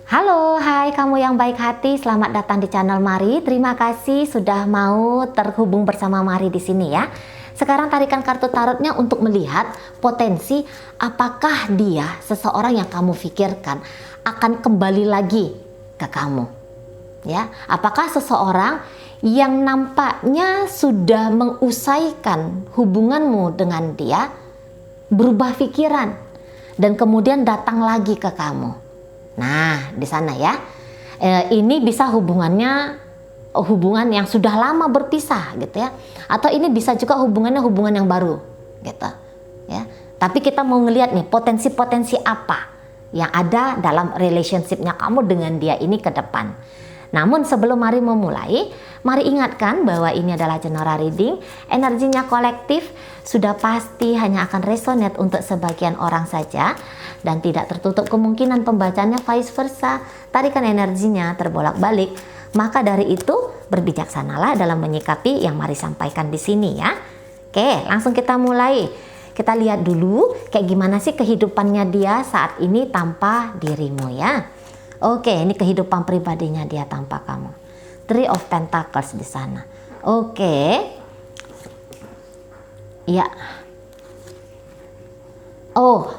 Halo, hai kamu yang baik hati, selamat datang di channel Mari. Terima kasih sudah mau terhubung bersama Mari di sini ya. Sekarang tarikan kartu tarotnya untuk melihat potensi apakah dia seseorang yang kamu pikirkan akan kembali lagi ke kamu. Ya, apakah seseorang yang nampaknya sudah mengusaikan hubunganmu dengan dia berubah pikiran dan kemudian datang lagi ke kamu. Nah, di sana ya. Ini bisa hubungan yang sudah lama berpisah gitu ya. Atau ini bisa juga hubungan yang baru gitu ya. Tapi kita mau ngelihat nih potensi-potensi apa yang ada dalam relationship-nya kamu dengan dia ini ke depan. Namun sebelum Mari memulai, Mari ingatkan bahwa ini adalah general reading, energinya kolektif, sudah pasti hanya akan resonate untuk sebagian orang saja dan tidak tertutup kemungkinan pembacanya vice versa, tarikan energinya terbolak-balik. Maka dari itu berbijaksanalah dalam menyikapi yang Mari sampaikan di sini ya. Oke, langsung kita mulai. Kita lihat dulu kayak gimana sih kehidupannya dia saat ini tanpa dirimu ya. Oke, ini kehidupan pribadinya dia tanpa kamu. Three of Pentacles di sana. Oke. Ya. Oh,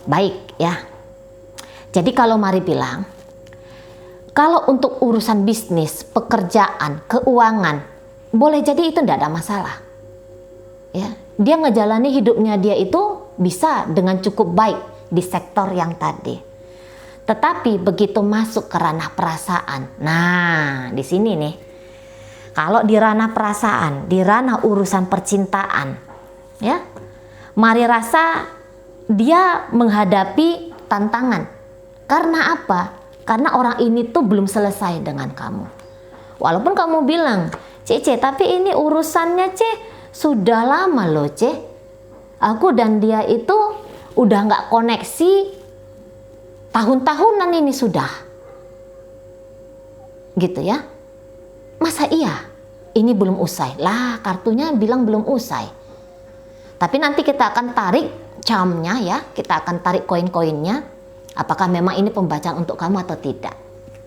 baik ya. Jadi kalau Mari bilang, kalau untuk urusan bisnis, pekerjaan, keuangan, boleh jadi itu tidak ada masalah. Ya, dia ngejalani hidupnya dia itu bisa dengan cukup baik di sektor yang tadi. Tetapi begitu masuk ke ranah perasaan, nah di sini nih, kalau di ranah perasaan, di ranah urusan percintaan, ya, Mari rasa dia menghadapi tantangan. Karena apa? Karena orang ini tuh belum selesai dengan kamu. Walaupun kamu bilang, Cece, tapi ini urusannya sudah lama loh, aku dan dia itu udah nggak koneksi. Tahun-tahunan ini sudah. Gitu ya. Masa iya? Ini belum usai. Lah, kartunya bilang belum usai. Tapi nanti kita akan tarik charmnya ya. Kita akan tarik koin-koinnya. Apakah memang ini pembacaan untuk kamu atau tidak.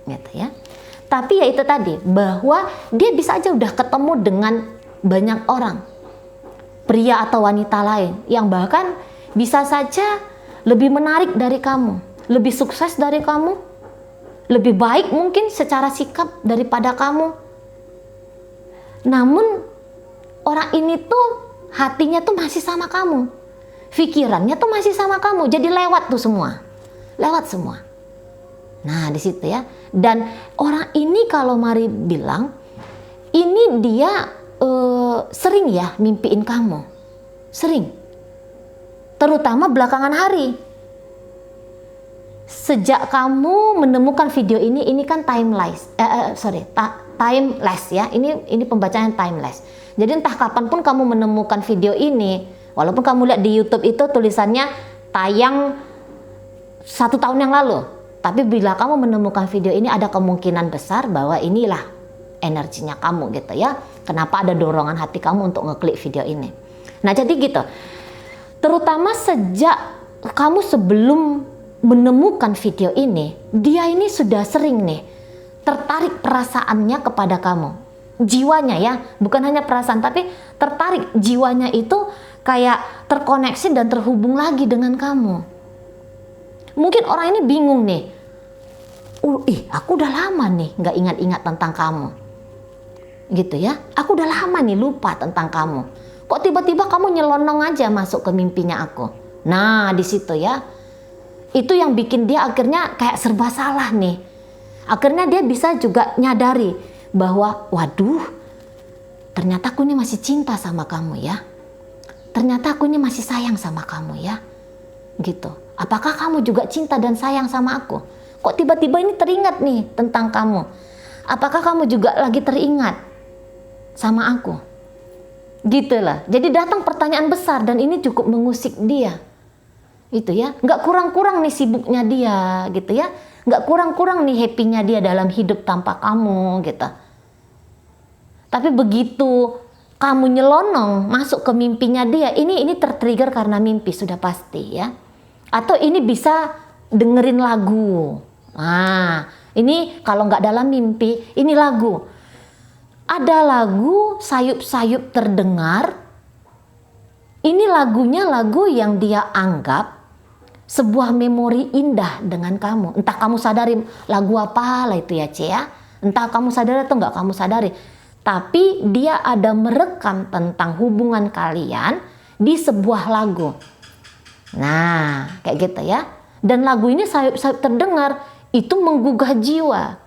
Gitu ya. Tapi ya itu tadi. Bahwa dia bisa aja udah ketemu dengan banyak orang. Pria atau wanita lain. Yang bahkan bisa saja lebih menarik dari kamu. Lebih sukses dari kamu, lebih baik mungkin secara sikap daripada kamu. Namun orang ini tuh hatinya tuh masih sama kamu, pikirannya tuh masih sama kamu, jadi lewat tuh semua, lewat semua. Nah di situ ya. Dan orang ini kalau Mari bilang, ini dia sering ya mimpiin kamu, sering, terutama belakangan hari. Sejak kamu menemukan video ini kan timeless, timeless ya. Ini pembacaan timeless. Jadi entah kapanpun kamu menemukan video ini, walaupun kamu lihat di YouTube itu tulisannya tayang 1 tahun yang lalu, tapi bila kamu menemukan video ini ada kemungkinan besar bahwa inilah energinya kamu gitu ya. Kenapa ada dorongan hati kamu untuk ngeklik video ini? Nah jadi gitu. Terutama sejak kamu sebelum menemukan video ini, dia ini sudah sering nih tertarik perasaannya kepada kamu, jiwanya ya, bukan hanya perasaan tapi tertarik jiwanya itu kayak terkoneksi dan terhubung lagi dengan kamu. Mungkin orang ini bingung nih, aku udah lama nih nggak ingat-ingat tentang kamu, gitu ya, aku udah lama nih lupa tentang kamu, kok tiba-tiba kamu nyelonong aja masuk ke mimpinya aku. Nah di situ ya. Itu yang bikin dia akhirnya kayak serba salah nih. Akhirnya dia bisa juga nyadari bahwa waduh, ternyata aku ini masih cinta sama kamu ya. Ternyata aku ini masih sayang sama kamu ya. Gitu. Apakah kamu juga cinta dan sayang sama aku? Kok tiba-tiba ini teringat nih tentang kamu? Apakah kamu juga lagi teringat sama aku? Gitu lah. Jadi datang pertanyaan besar dan ini cukup mengusik dia. Itu ya, nggak kurang-kurang nih sibuknya dia gitu ya, nggak kurang-kurang nih happy-nya dia dalam hidup tanpa kamu gitu. Tapi begitu kamu nyelonong masuk ke mimpinya dia, ini tertrigger karena mimpi sudah pasti ya. Atau ini bisa dengerin lagu. Nah, ini kalau nggak dalam mimpi, ini lagu. Ada lagu sayup-sayup terdengar. Ini lagunya lagu yang dia anggap sebuah memori indah dengan kamu. Entah kamu sadari lagu apa lah itu ya, Ci ya. Entah kamu sadari atau nggak kamu sadari. Tapi dia ada merekam tentang hubungan kalian di sebuah lagu. Nah, kayak gitu ya. Dan lagu ini sayup-sayup terdengar, itu menggugah jiwa.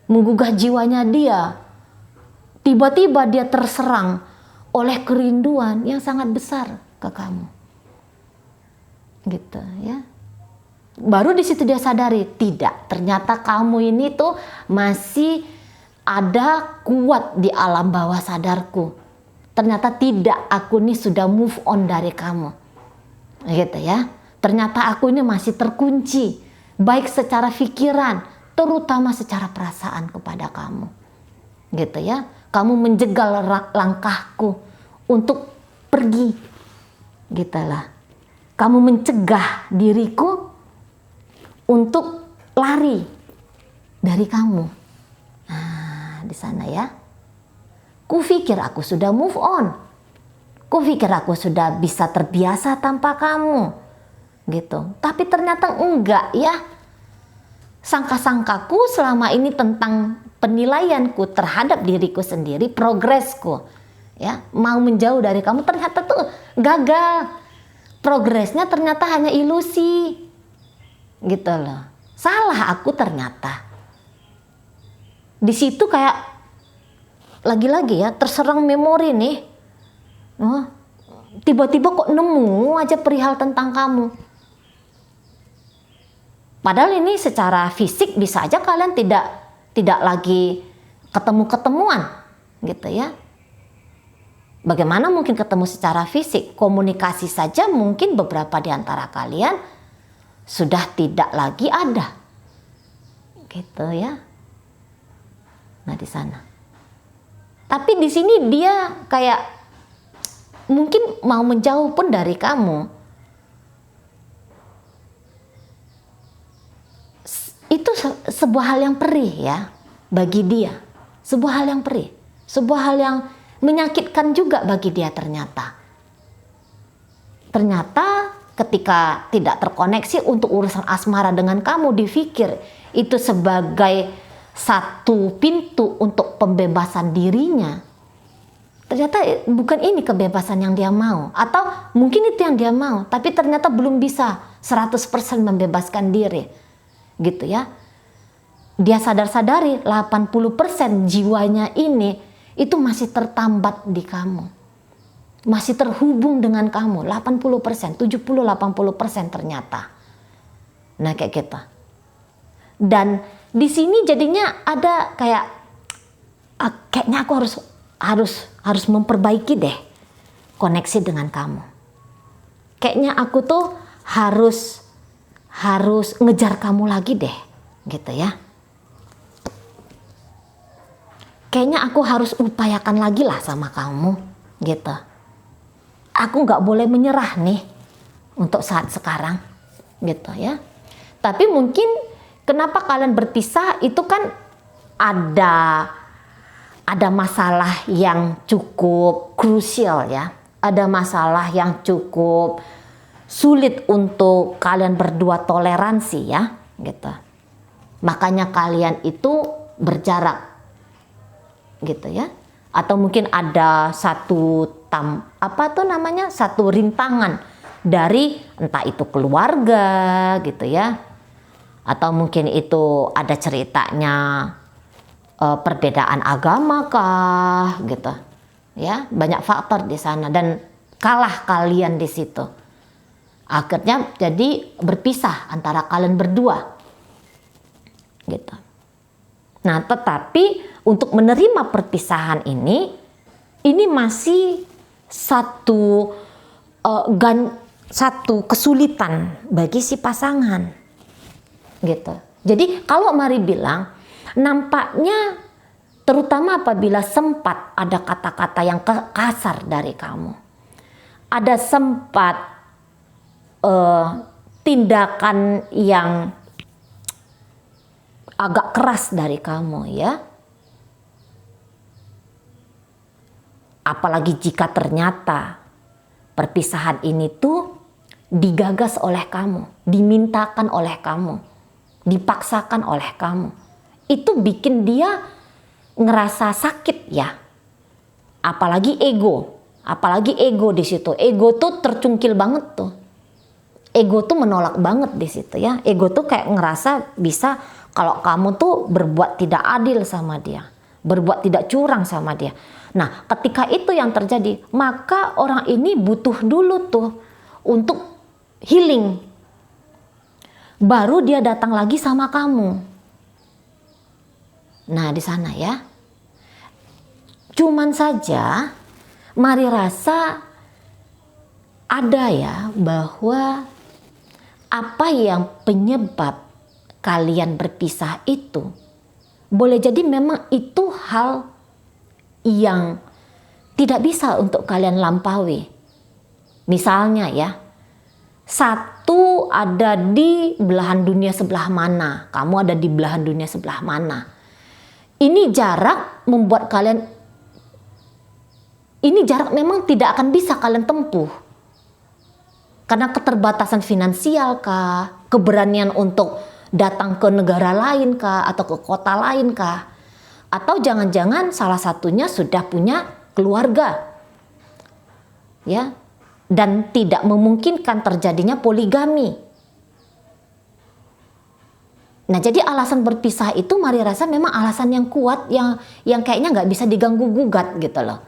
Menggugah jiwanya dia. Tiba-tiba dia terserang oleh kerinduan yang sangat besar ke kamu. Gitu ya. Baru di situ dia sadari, tidak, ternyata kamu ini tuh masih ada kuat di alam bawah sadarku. Ternyata tidak, aku ini sudah move on dari kamu. Gitu ya. Ternyata aku ini masih terkunci, baik secara pikiran, terutama secara perasaan kepada kamu. Gitu ya. Kamu menjegal langkahku untuk pergi. Gitulah. Kamu mencegah diriku untuk lari dari kamu. Nah, di sana ya. Kupikir aku sudah move on. Kupikir aku sudah bisa terbiasa tanpa kamu. Gitu. Tapi ternyata enggak ya. Sangka-sangkaku selama ini tentang penilaianku terhadap diriku sendiri, progresku, ya, mau menjauh dari kamu ternyata tuh gagal. Progresnya ternyata hanya ilusi. Gitu loh. Salah aku ternyata. Di situ kayak lagi-lagi ya terserang memori nih. Oh, tiba-tiba kok nemu aja perihal tentang kamu. Padahal ini secara fisik bisa aja kalian tidak lagi ketemu-ketemuan gitu ya. Bagaimana mungkin ketemu secara fisik? Komunikasi saja mungkin beberapa di antara kalian sudah tidak lagi ada. Gitu ya. Nah, di sana. Tapi di sini dia kayak mungkin mau menjauh pun dari kamu. Itu sebuah hal yang perih ya bagi dia. Sebuah hal yang perih. Sebuah hal yang menyakitkan juga bagi dia ternyata. Ternyata ketika tidak terkoneksi untuk urusan asmara dengan kamu, dipikir itu sebagai satu pintu untuk pembebasan dirinya. Ternyata bukan ini kebebasan yang dia mau. Atau mungkin itu yang dia mau, tapi ternyata belum bisa 100% membebaskan diri. Gitu ya. Dia sadar-sadari 80% jiwanya ini itu masih tertambat di kamu. Masih terhubung dengan kamu. 80%, 70-80% ternyata. Nah, kayak gitu. Dan di sini jadinya ada kayak kayaknya aku harus memperbaiki deh koneksi dengan kamu. Kayaknya aku tuh harus ngejar kamu lagi deh, gitu ya. Kayaknya aku harus upayakan lagi lah sama kamu, gitu. Aku nggak boleh menyerah nih untuk saat sekarang, gitu ya. Tapi mungkin kenapa kalian berpisah itu kan ada masalah yang cukup krusial ya. Ada masalah yang cukup sulit untuk kalian berdua toleransi ya, gitu. Makanya kalian itu berjarak. Gitu ya, atau mungkin ada satu satu rintangan dari entah itu keluarga gitu ya, atau mungkin itu ada ceritanya perbedaan agama kah gitu ya, banyak faktor di sana dan kalah kalian di situ, akhirnya jadi berpisah antara kalian berdua gitu. Nah, tetapi untuk menerima perpisahan ini masih satu kesulitan bagi si pasangan, gitu. Jadi kalau Mari bilang, nampaknya terutama apabila sempat ada kata-kata yang kasar dari kamu, ada sempat tindakan yang agak keras dari kamu ya. Apalagi jika ternyata perpisahan ini tuh digagas oleh kamu, dimintakan oleh kamu, dipaksakan oleh kamu. Itu bikin dia ngerasa sakit ya. Apalagi ego di situ. Ego tuh tercungkil banget tuh. Ego tuh menolak banget di situ ya. Ego tuh kayak ngerasa bisa kalau kamu tuh berbuat tidak adil sama dia, berbuat tidak curang sama dia. Nah, ketika itu yang terjadi, maka orang ini butuh dulu tuh untuk healing. Baru dia datang lagi sama kamu. Nah, di sana ya. Cuman saja, mari rasa ada ya bahwa apa yang penyebab kalian berpisah itu boleh jadi memang itu hal yang tidak bisa untuk kalian lampaui. Misalnya ya, satu ada di belahan dunia sebelah mana, kamu ada di belahan dunia sebelah mana. Ini jarak membuat kalian, ini jarak memang tidak akan bisa kalian tempuh. Karena keterbatasan finansial kah, keberanian untuk datang ke negara lain kah, atau ke kota lain kah. Atau jangan-jangan salah satunya sudah punya keluarga. Ya, dan tidak memungkinkan terjadinya poligami. Nah, jadi alasan berpisah itu mari rasa memang alasan yang kuat yang kayaknya nggak bisa diganggu gugat gitu loh.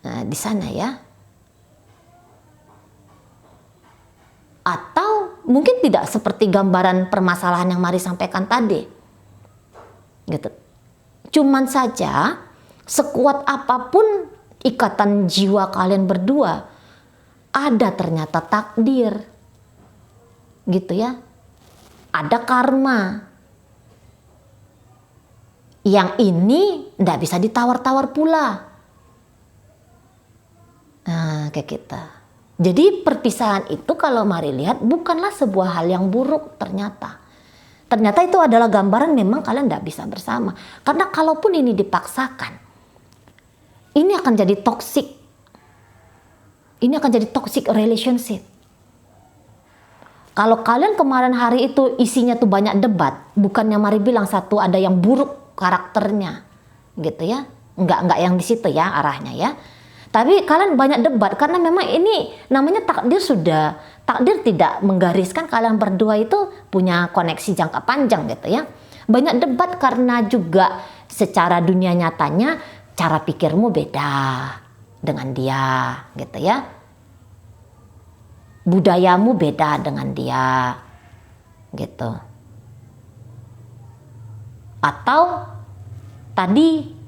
Nah, di sana ya. Atau mungkin tidak seperti gambaran permasalahan yang mari sampaikan tadi. Gitu. Cuman saja sekuat apapun ikatan jiwa kalian berdua, ada ternyata takdir. Gitu ya. Ada karma. Yang ini tidak bisa ditawar-tawar pula. Nah, kayak kita. Jadi perpisahan itu kalau mari lihat bukanlah sebuah hal yang buruk ternyata. Ternyata itu adalah gambaran memang kalian tidak bisa bersama. Karena kalaupun ini dipaksakan, ini akan jadi toxic. Ini akan jadi toxic relationship. Kalau kalian kemarin hari itu isinya tuh banyak debat, bukannya mari bilang satu ada yang buruk karakternya, gitu ya. Enggak yang di situ ya arahnya ya. Tapi kalian banyak debat karena memang ini namanya takdir sudah. Takdir tidak menggariskan kalian berdua itu punya koneksi jangka panjang gitu ya. Banyak debat karena juga secara dunia nyatanya cara pikirmu beda dengan dia gitu ya. Budayamu beda dengan dia gitu. Atau tadi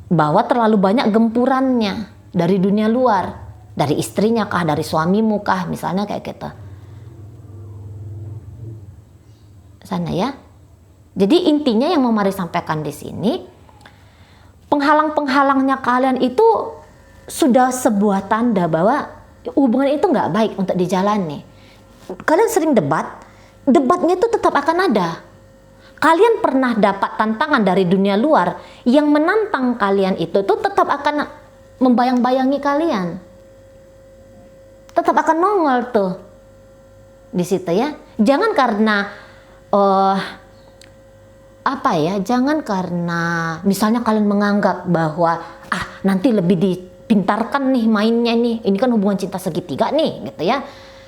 bahwa terlalu banyak gempurannya dari dunia luar, dari istrinya kah, dari suamimu kah, misalnya kayak gitu. Sana ya. Jadi intinya yang mau mari sampaikan di sini, penghalang-penghalangnya kalian itu sudah sebuah tanda bahwa hubungan itu nggak baik untuk dijalani. Kalian sering debatnya itu tetap akan ada. Kalian pernah dapat tantangan dari dunia luar yang menantang kalian itu tuh tetap akan membayang-bayangi kalian. Tetap akan nongol tuh di situ ya. Jangan karena jangan karena misalnya kalian menganggap bahwa nanti lebih dipintarkan nih mainnya nih. Ini kan hubungan cinta segitiga nih gitu ya.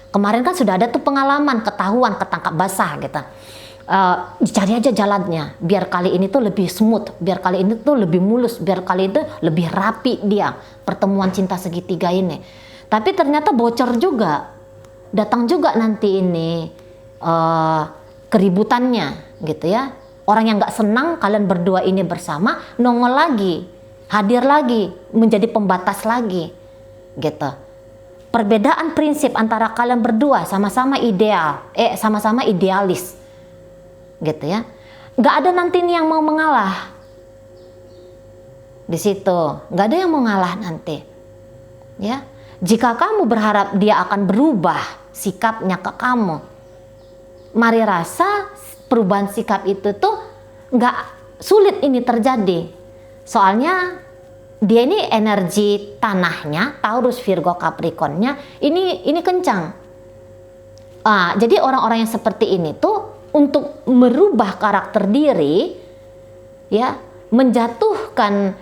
Kemarin kan sudah ada tuh pengalaman, ketahuan, ketangkap basah gitu. Dicari aja jalannya biar kali ini tuh lebih smooth, biar kali ini tuh lebih mulus, biar kali itu lebih rapi dia pertemuan cinta segitiga ini. Tapi ternyata bocor juga, datang juga nanti ini keributannya gitu ya. Orang yang nggak senang kalian berdua ini bersama nongol lagi, hadir lagi, menjadi pembatas lagi gitu. Perbedaan prinsip antara kalian berdua sama-sama sama-sama idealis gitu ya, nggak ada nanti nih yang mau mengalah di situ, nggak ada yang mau ngalah nanti ya. Jika kamu berharap dia akan berubah sikapnya ke kamu, Mari rasa perubahan sikap itu tuh nggak sulit ini terjadi. Soalnya dia ini energi tanahnya, Taurus, Virgo, Capricornnya ini kencang. Jadi orang-orang yang seperti ini tuh untuk merubah karakter diri, ya, menjatuhkan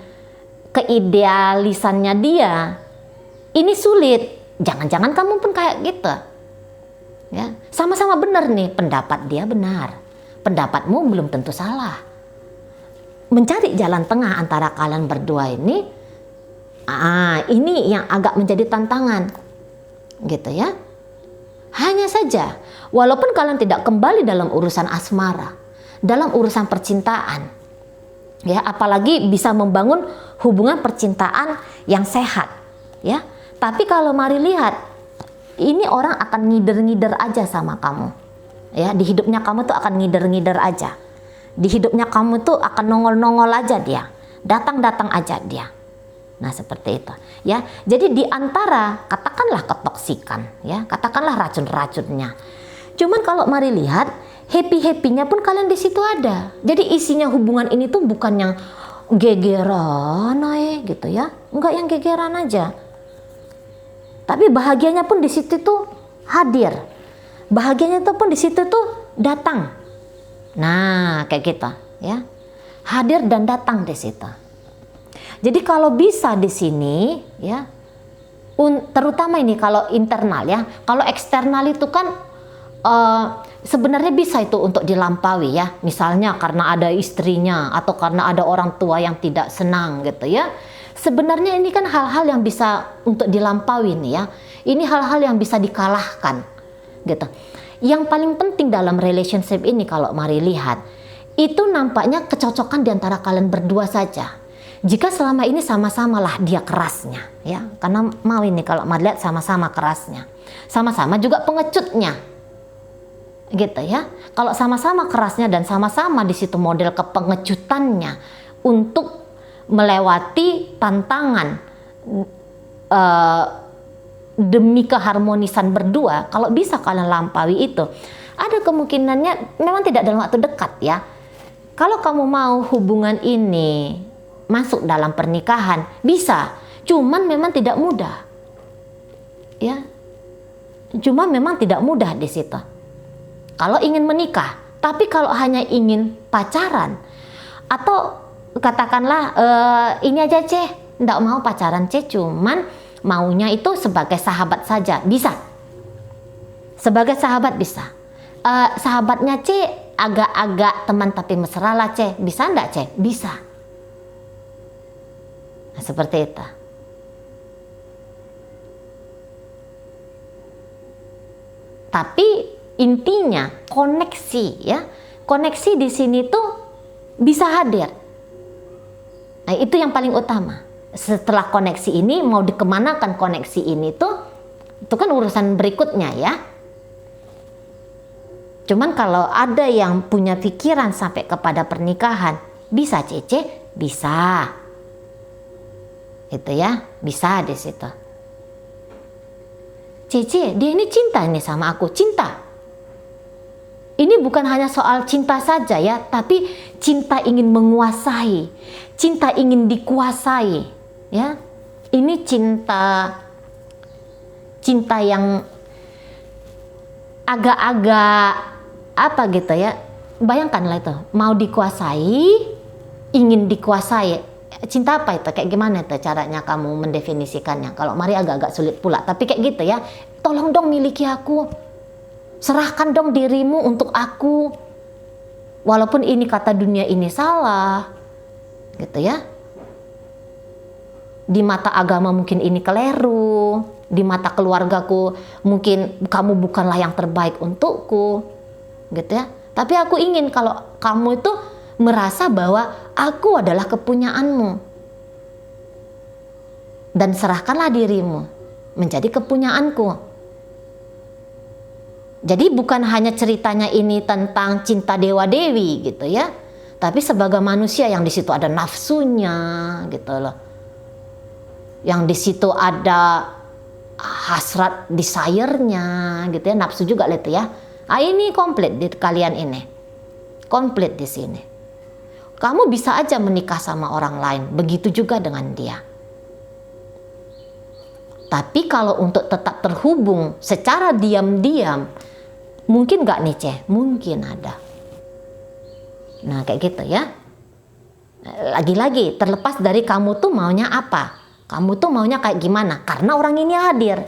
keidealisannya dia, ini sulit. Jangan-jangan kamu pun kayak gitu. Ya, sama-sama benar nih, pendapat dia benar, pendapatmu belum tentu salah. Mencari jalan tengah antara kalian berdua ini yang agak menjadi tantangan, gitu ya. Hanya saja, walaupun kalian tidak kembali dalam urusan asmara, dalam urusan percintaan, ya, apalagi bisa membangun hubungan percintaan yang sehat, ya. Tapi kalau mari lihat, ini orang akan ngider-ngider aja sama kamu, ya. Di hidupnya kamu tuh akan ngider-ngider aja, di hidupnya kamu tuh akan nongol-nongol aja dia, datang-datang aja dia. Nah, seperti itu, ya. Jadi di antara, katakanlah ketoksikan, ya, katakanlah racun-racunnya. Cuman kalau mari lihat, happy-happynya pun kalian di situ ada. Jadi isinya hubungan ini tuh bukan yang gegeran gitu ya, enggak yang gegeran aja. Tapi bahagianya pun di situ tuh hadir. Bahagianya tuh pun di situ tuh datang. Nah, kayak gitu, ya. Hadir dan datang di situ. Jadi kalau bisa di sini, ya, terutama ini kalau internal, ya. Kalau eksternal itu kan sebenarnya bisa itu untuk dilampaui, ya. Misalnya karena ada istrinya atau karena ada orang tua yang tidak senang gitu, ya. Sebenarnya ini kan hal-hal yang bisa untuk dilampaui nih, ya. Ini hal-hal yang bisa dikalahkan, gitu. Yang paling penting dalam relationship ini kalau mari lihat, itu nampaknya kecocokan di antara kalian berdua saja. Jika selama ini sama-samalah dia kerasnya, ya. Karena mau ini kalau mari lihat sama-sama kerasnya. Sama-sama juga pengecutnya. Gitu ya. Kalau sama-sama kerasnya dan sama-sama di situ model kepengecutannya untuk melewati tantangan demi keharmonisan berdua, kalau bisa kalian lampaui itu, ada kemungkinannya memang tidak dalam waktu dekat, ya. Kalau kamu mau hubungan ini masuk dalam pernikahan, bisa, cuman memang tidak mudah, ya. Cuma memang tidak mudah di situ. Kalau ingin menikah, tapi kalau hanya ingin pacaran atau katakanlah ini aja Ceh, nggak mau pacaran Ceh, cuman maunya itu sebagai sahabat saja, bisa. Sebagai sahabat bisa. Sahabatnya Ceh agak-agak teman tapi mesra lah Ceh, bisa nggak Ceh? Bisa. Nah, seperti itu. Tapi intinya koneksi, ya. Koneksi di sini tuh bisa hadir. Nah, itu yang paling utama. Setelah koneksi ini mau dikemanakan koneksi ini tuh, itu kan urusan berikutnya, ya. Cuman kalau ada yang punya pikiran sampai kepada pernikahan, bisa Cece, bisa. Itu ya, bisa di situ. Cece, dia ini cinta ini sama aku, cinta. Ini bukan hanya soal cinta saja, ya, tapi cinta ingin menguasai, cinta ingin dikuasai, ya. Ini cinta yang agak-agak apa gitu, ya. Bayangkanlah itu, mau dikuasai, ingin dikuasai. Cinta apa itu? Kayak gimana itu caranya kamu mendefinisikannya? Kalau mari agak-agak sulit pula, tapi kayak gitu, ya. Tolong dong miliki aku. Serahkan dong dirimu untuk aku. Walaupun ini kata dunia ini salah. Gitu, ya. Di mata agama mungkin ini keliru. Di mata keluargaku mungkin kamu bukanlah yang terbaik untukku. Gitu, ya. Tapi aku ingin kalau kamu itu merasa bahwa aku adalah kepunyaanmu. Dan serahkanlah dirimu menjadi kepunyaanku. Jadi bukan hanya ceritanya ini tentang cinta dewa-dewi gitu, ya. Tapi sebagai manusia yang di situ ada nafsunya gitu loh. Yang di situ ada hasrat desire-nya gitu, ya, nafsu juga itu, ya. Ini komplit di kalian ini. Komplit di sini. Kamu bisa aja menikah sama orang lain, begitu juga dengan dia. Tapi kalau untuk tetap terhubung secara diam-diam, mungkin nggak nih Ceh? Mungkin ada. Nah kayak gitu ya. Lagi-lagi terlepas dari kamu tuh maunya apa. Kamu tuh maunya kayak gimana? Karena orang ini hadir.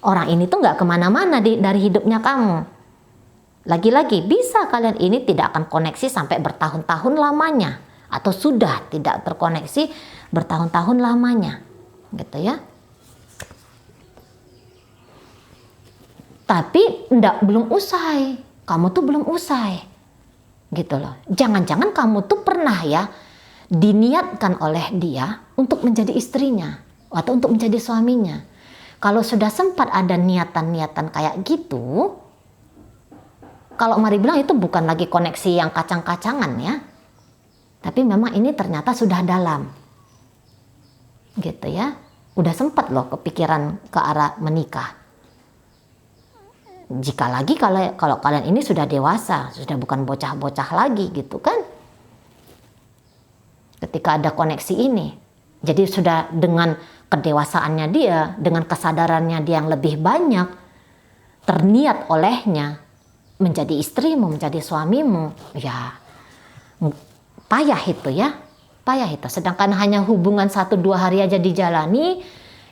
Orang ini tuh nggak kemana-mana dari hidupnya kamu. Lagi-lagi bisa kalian ini tidak akan koneksi sampai bertahun-tahun lamanya. Atau sudah tidak terkoneksi bertahun-tahun lamanya. Gitu ya. Tapi belum usai. Kamu tuh belum usai. Gitu loh. Jangan-jangan kamu tuh pernah ya diniatkan oleh dia untuk menjadi istrinya atau untuk menjadi suaminya. Kalau sudah sempat ada niatan-niatan kayak gitu, kalau Mari bilang itu bukan lagi koneksi yang kacang-kacangan ya. Tapi memang ini ternyata sudah dalam. Gitu ya. Udah sempat loh kepikiran ke arah menikah. Jika lagi kalau kalian ini sudah dewasa, sudah bukan bocah-bocah lagi gitu kan. Ketika ada koneksi ini. Jadi sudah dengan kedewasaannya dia, dengan kesadarannya dia yang lebih banyak, terniat olehnya menjadi istrimu, menjadi suamimu, ya payah itu ya. Payah itu. Sedangkan hanya hubungan 1-2 hari aja dijalani,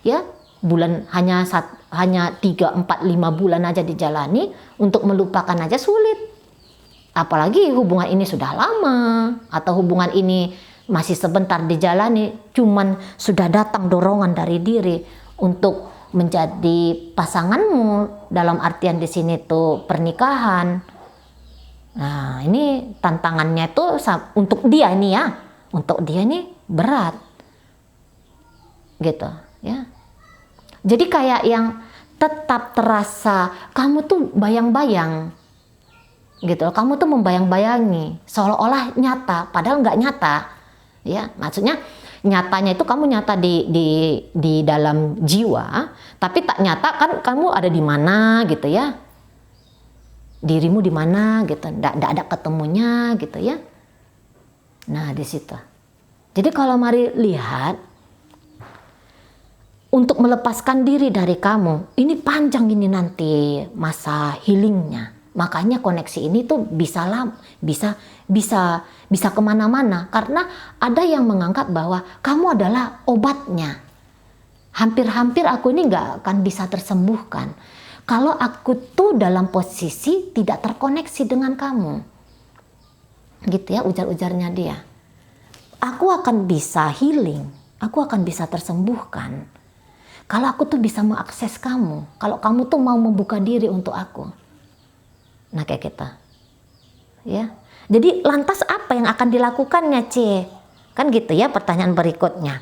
ya bulan hanya 3, 4, 5 bulan aja dijalani, untuk melupakan aja sulit. Apalagi hubungan ini sudah lama, atau hubungan ini masih sebentar dijalani, cuman sudah datang dorongan dari diri untuk menjadi pasanganmu, dalam artian di sini tuh pernikahan. Nah, ini tantangannya tuh untuk dia nih ya, untuk dia nih berat. Gitu, ya. Jadi kayak yang tetap terasa kamu tuh bayang-bayang. Gitu, kamu tuh membayang-bayangi seolah-olah nyata, padahal nggak nyata. Ya, maksudnya nyatanya itu kamu nyata di dalam jiwa, tapi tak nyata kan kamu ada di mana gitu ya. Dirimu di mana gitu, nggak ada ketemunya gitu ya. Nah, di situ. Jadi kalau Mari lihat, untuk melepaskan diri dari kamu, ini panjang ini nanti masa healingnya. Makanya koneksi ini tuh bisa kemana-mana, karena ada yang menganggap bahwa kamu adalah obatnya. Hampir-hampir aku ini nggak akan bisa tersembuhkan kalau aku tuh dalam posisi tidak terkoneksi dengan kamu. Gitu ya ujar-ujarnya dia. Aku akan bisa healing, aku akan bisa tersembuhkan kalau aku tuh bisa mengakses kamu, kalau kamu tuh mau membuka diri untuk aku. Nah kayak kita, ya. Jadi lantas apa yang akan dilakukannya, C? Kan gitu ya pertanyaan berikutnya.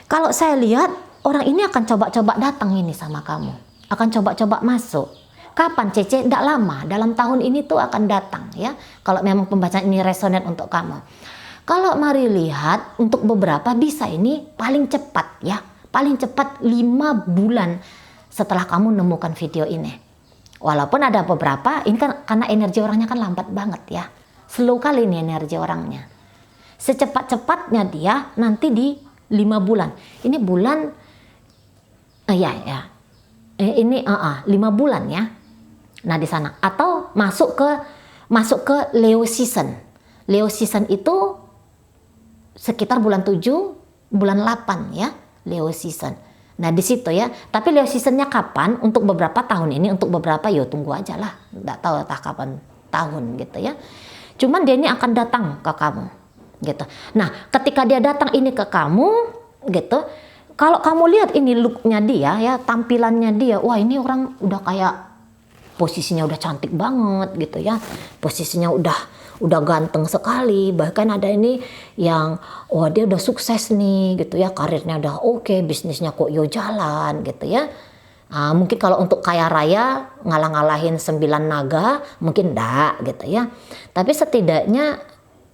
Kalau saya lihat orang ini akan coba-coba datang ini sama kamu, akan coba-coba masuk. Kapan, Cece? Tidak lama, dalam tahun ini tuh akan datang ya. Kalau memang pembacaan ini resonan untuk kamu. Kalau Mari lihat untuk beberapa bisa ini paling cepat ya, paling cepat 5 bulan setelah kamu nemukan video ini. Walaupun ada beberapa, ini kan karena energi orangnya kan lambat banget ya. Slow kali ini energi orangnya. Secepat-cepatnya dia nanti di 5 bulan. Ini bulan, ini 5 bulan ya. Nah di sana. Atau masuk ke Leo season. Leo season itu sekitar bulan 7, bulan 8 ya. Leo season. Nah di situ ya, tapi Leo seasonnya kapan? Untuk beberapa tahun ini, untuk beberapa ya tunggu aja lah, nggak tahu entah kapan tahun gitu ya. Cuman dia ini akan datang ke kamu, gitu. Nah ketika dia datang ini ke kamu, gitu, kalau kamu lihat ini looknya dia ya, tampilannya dia, wah ini orang udah kayak posisinya udah cantik banget gitu ya, posisinya udah ganteng sekali, bahkan ada ini yang wah dia udah sukses nih gitu ya, karirnya udah oke, bisnisnya kok yo jalan gitu ya. Mungkin kalau untuk kaya raya ngalah-ngalahin 9 naga mungkin enggak gitu ya, tapi setidaknya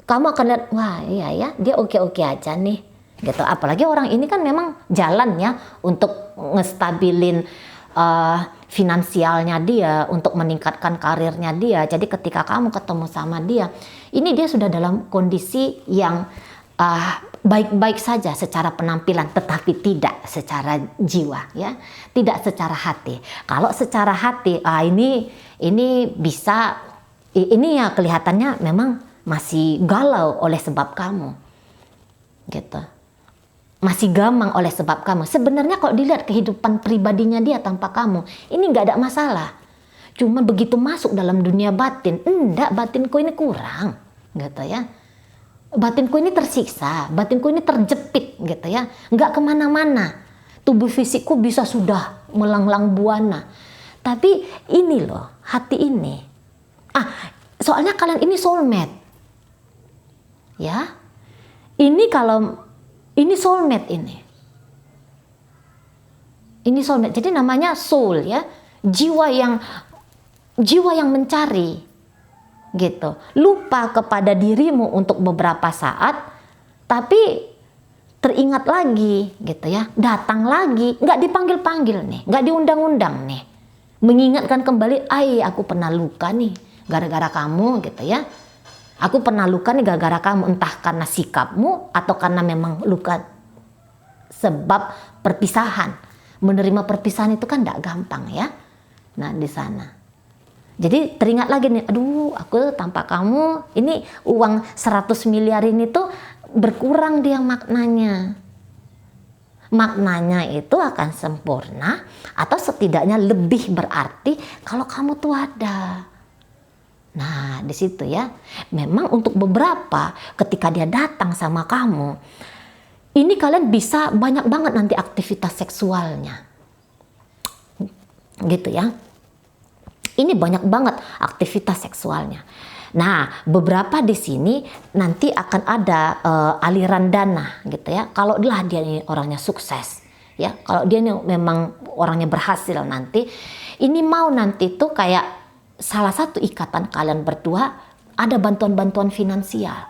kamu akan lihat wah iya ya dia oke-oke aja nih gitu. Apalagi orang ini kan memang jalan ya untuk ngestabilin finansialnya dia, untuk meningkatkan karirnya dia. Jadi ketika kamu ketemu sama dia, ini dia sudah dalam kondisi yang baik-baik saja secara penampilan, tetapi tidak secara jiwa, ya, tidak secara hati. Kalau secara hati, ini bisa, ini ya kelihatannya memang masih galau oleh sebab kamu, gitu. Masih gamang oleh sebab kamu. Sebenarnya kalau dilihat kehidupan pribadinya dia tanpa kamu, ini nggak ada masalah. Cuma begitu masuk dalam dunia batin, enggak, batinku ini kurang, gitu ya. Batinku ini tersiksa, batinku ini terjepit, gitu ya. Nggak kemana-mana. Tubuh fisikku bisa sudah melanglang buana. Tapi ini loh, hati ini. Soalnya kalian ini soulmate. Ya. Ini soulmate ini. Ini soulmate. Jadi namanya soul, ya. Jiwa yang mencari, gitu. Lupa kepada dirimu untuk beberapa saat, tapi teringat lagi, gitu ya. Datang lagi, nggak dipanggil-panggil nih, nggak diundang-undang nih. Mengingatkan kembali, aku pernah luka nih gara-gara kamu, gitu ya. Aku pernah luka nih gara-gara kamu, entah karena sikapmu atau karena memang luka sebab perpisahan. Menerima perpisahan itu kan tidak gampang, ya. Nah, di sana. Jadi teringat lagi nih, aduh, aku tanpa kamu, ini uang 100 miliar ini tuh berkurang dia maknanya. Maknanya itu akan sempurna atau setidaknya lebih berarti kalau kamu tuh ada. Nah, di situ ya. Memang untuk beberapa ketika dia datang sama kamu, ini kalian bisa banyak banget nanti aktivitas seksualnya. Gitu ya. Ini banyak banget aktivitas seksualnya. Nah, beberapa di sini nanti akan ada aliran dana, gitu ya. Kalau dia ini orangnya sukses, ya. Kalau dia ini memang orangnya berhasil nanti, ini mau nanti tuh kayak salah satu ikatan kalian berdua ada bantuan-bantuan finansial,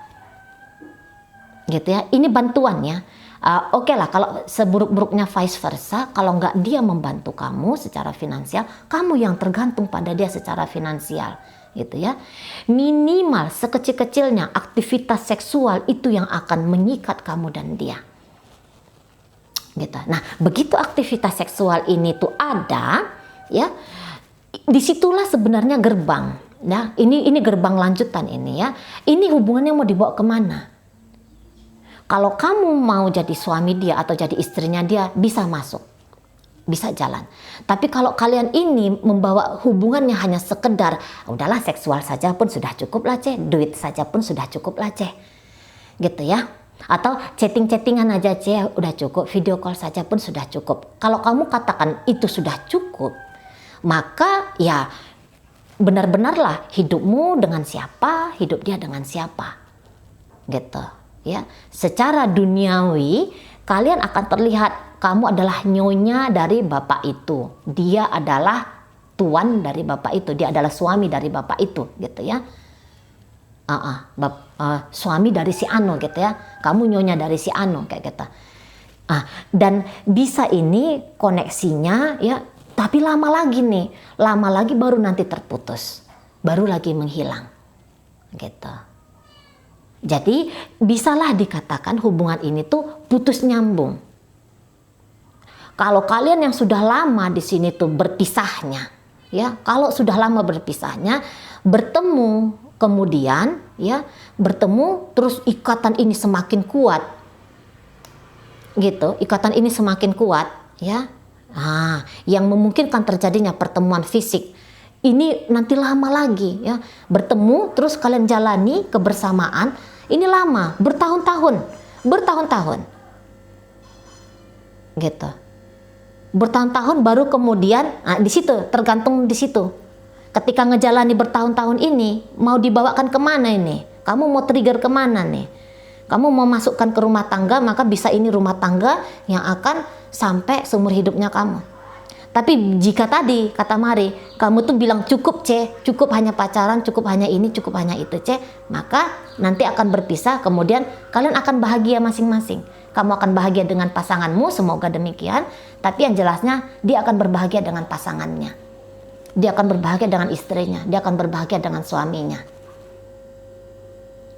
gitu ya. Ini bantuannya. Oke lah, kalau seburuk-buruknya vice versa, kalau nggak dia membantu kamu secara finansial, kamu yang tergantung pada dia secara finansial, gitu ya. Minimal sekecil-kecilnya aktivitas seksual itu yang akan mengikat kamu dan dia, gitu. Nah, begitu aktivitas seksual ini tuh ada, ya, disitulah sebenarnya gerbang. Nah, ini gerbang lanjutan ini, ya. Ini hubungannya mau dibawa kemana? Kalau kamu mau jadi suami dia atau jadi istrinya dia, bisa masuk, bisa jalan. Tapi kalau kalian ini membawa hubungannya hanya sekedar, udahlah seksual saja pun sudah cukup lah ceh, duit saja pun sudah cukup lah ceh, gitu ya. Atau chatting-chattingan aja ceh, udah cukup, video call saja pun sudah cukup. Kalau kamu katakan itu sudah cukup, maka ya benar-benarlah hidupmu dengan siapa, hidup dia dengan siapa, gitu. Ya, secara duniawi kalian akan terlihat kamu adalah nyonya dari bapak itu, dia adalah tuan dari bapak itu, dia adalah suami dari bapak itu, gitu ya. Suami dari si Anu, gitu ya. Kamu nyonya dari si Anu, kayak gitu. Dan bisa ini koneksinya, ya, tapi lama lagi nih, lama lagi baru nanti terputus, baru lagi menghilang, gitu. Jadi bisalah dikatakan hubungan ini tuh putus nyambung. Kalau kalian yang sudah lama di sini tuh berpisahnya, ya, kalau sudah lama berpisahnya, bertemu kemudian, ya, bertemu terus ikatan ini semakin kuat, gitu. Ikatan ini semakin kuat, ya. Yang memungkinkan terjadinya pertemuan fisik. Ini nanti lama lagi, ya, bertemu terus kalian jalani kebersamaan, ini lama, bertahun-tahun, gitu. Bertahun-tahun baru kemudian, di situ tergantung di situ. Ketika ngejalani bertahun-tahun ini, mau dibawakan kemana ini? Kamu mau trigger kemana nih? Kamu mau masukkan ke rumah tangga, maka bisa ini rumah tangga yang akan sampai seumur hidupnya kamu. Tapi jika tadi kata Mari, kamu tuh bilang cukup ceh, cukup hanya pacaran, cukup hanya ini, cukup hanya itu ceh, maka nanti akan berpisah, kemudian kalian akan bahagia masing-masing. Kamu akan bahagia dengan pasanganmu, semoga demikian, tapi yang jelasnya dia akan berbahagia dengan pasangannya. Dia akan berbahagia dengan istrinya, dia akan berbahagia dengan suaminya.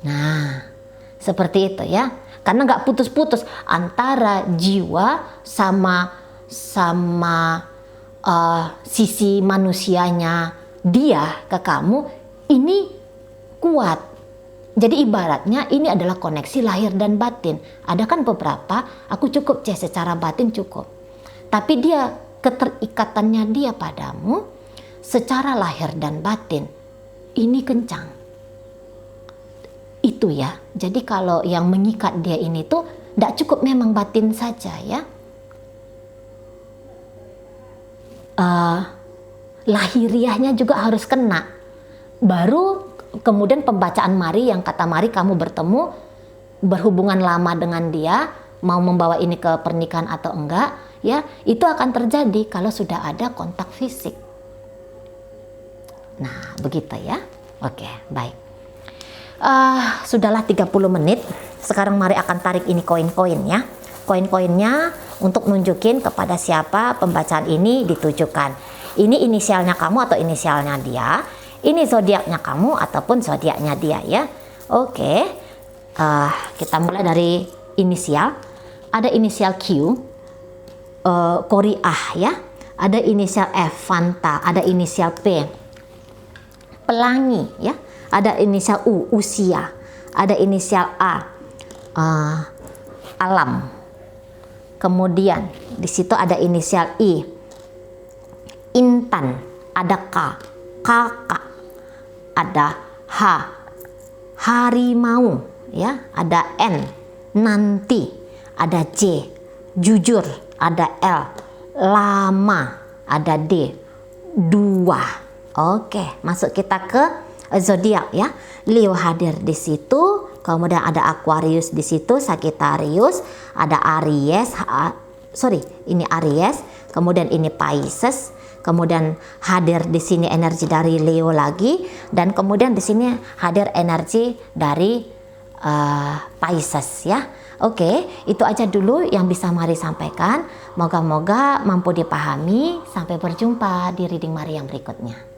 Nah, seperti itu ya. Karena nggak putus-putus antara jiwa sama sisi manusianya dia ke kamu ini kuat. Jadi ibaratnya ini adalah koneksi lahir dan batin. Ada kan beberapa, aku cukup secara batin cukup. Tapi dia keterikatannya dia padamu secara lahir dan batin ini kencang. Itu ya. Jadi kalau yang mengikat dia ini tuh tidak cukup memang batin saja ya. Lahiriahnya juga harus kena. Baru kemudian pembacaan mari yang kata mari kamu bertemu, berhubungan lama dengan dia, mau membawa ini ke pernikahan atau enggak, ya itu akan terjadi kalau sudah ada kontak fisik. Nah begitu ya. Oke, baik. Sudahlah 30 menit. Sekarang mari akan tarik ini koin-koin ya. Koin-koinnya untuk nunjukin kepada siapa pembacaan ini ditujukan. Ini inisialnya kamu atau inisialnya dia. Ini zodiaknya kamu ataupun zodiaknya dia ya. Oke. Kita mulai dari inisial. Ada inisial Q, Koriah ya. Ada inisial F, Fanta. Ada inisial P, Pelangi ya. Ada inisial U, Usia. Ada inisial A, Alam. Kemudian di situ ada inisial I, Intan. Ada K, Kakak. Ada H, Harimau ya. Ada N, Nanti. Ada J, Jujur. Ada L, Lama. Ada D, Dua. Oke, masuk kita ke zodiak ya. Leo hadir di situ, kemudian ada Aquarius di situ, Sagittarius, ada Aries, ini Aries, kemudian ini Pisces, kemudian hadir di sini energi dari Leo lagi, dan kemudian di sini hadir energi dari Pisces ya. Oke, itu aja dulu yang bisa Mari sampaikan. Moga-moga mampu dipahami. Sampai berjumpa di reading Mari yang berikutnya.